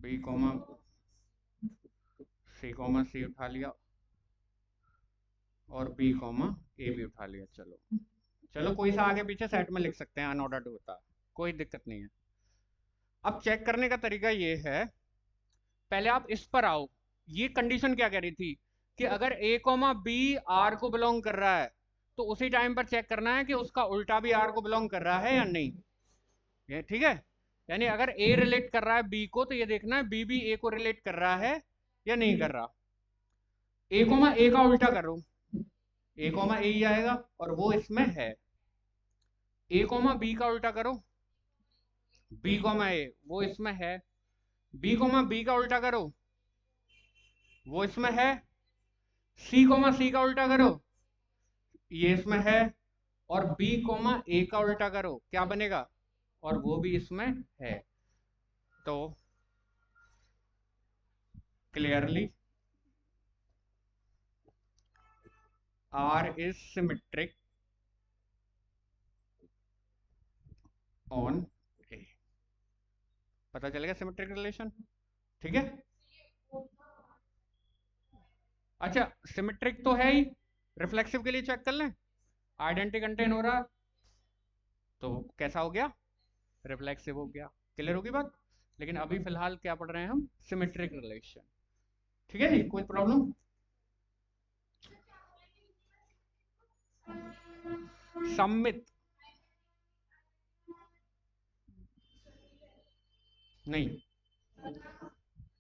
बी कॉमा सी उठा लिया, और बी कॉमा ए भी उठा लिया। चलो चलो, कोई सा आगे पीछे सेट में लिख सकते हैं, अनऑर्डर्ड होता है, कोई दिक्कत नहीं है। अब चेक करने का तरीका ये है, पहले आप इस पर आओ। ये कंडीशन क्या कह रही थी कि अगर ए कॉमा बी आर को बिलोंग कर रहा है तो उसी टाइम पर चेक करना है कि उसका उल्टा भी आर को बिलोंग कर रहा है या नहीं। ये ठीक है, यानी अगर ए रिलेट कर रहा है बी को तो ये देखना है बी भी ए को रिलेट कर रहा है या नहीं कर रहा। ए कॉमा ए का उल्टा करो, ए कॉमा ए ही आएगा और वो इसमें है। ए कॉमा बी का उल्टा करो, बी कॉमा ए वो इसमें है। बी कॉमा बी का उल्टा करो, वो इसमें है। सी कॉमा सी का उल्टा करो, ये इसमें है। और बी कॉमा ए का उल्टा करो, क्या बनेगा, और वो भी इसमें है। तो clearly R is symmetric on A। पता चलेगा सिमेट्रिक रिलेशन। ठीक है। अच्छा, सिमेट्रिक तो है ही, रिफ्लेक्सिव के लिए चेक कर लें। आइडेंटिटी कंटेन हो रहा तो कैसा हो गया, रिफ्लेक्सिव हो गया। क्लियर होगी बात। लेकिन अभी फिलहाल क्या पढ़ रहे हैं हम, सिमेट्रिक रिलेशन। ठीक है जी, कोई प्रॉब्लम। सम्मित नहीं,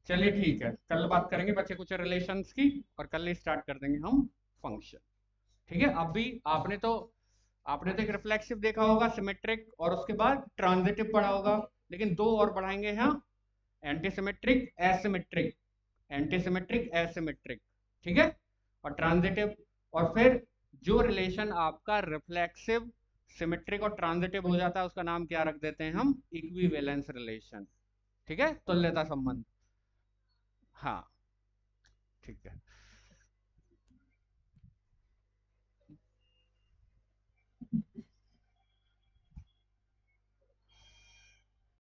चलिए ठीक है, कल बात करेंगे बच्चे कुछ रिलेशंस की, और कल स्टार्ट कर देंगे हम फंक्शन। ठीक है। अभी आपने तो एक रिफ्लेक्सिव देखा होगा, सिमेट्रिक, और उसके बाद ट्रांजिटिव पढ़ा होगा। लेकिन दो और पढ़ाएंगे यहाँ, एंटीसिमेट्रिक एसिमेट्रिक, एंटीसिमेट्रिक एसिमेट्रिक। ठीक है, और ट्रांजिटिव। और फिर जो रिलेशन आपका रिफ्लेक्सिव, सिमेट्रिक और ट्रांजिटिव हो जाता है उसका नाम क्या रख देते हैं हम, इक्विवेलेंस रिलेशन। ठीक है, तुल्यता संबंध। हाँ ठीक है।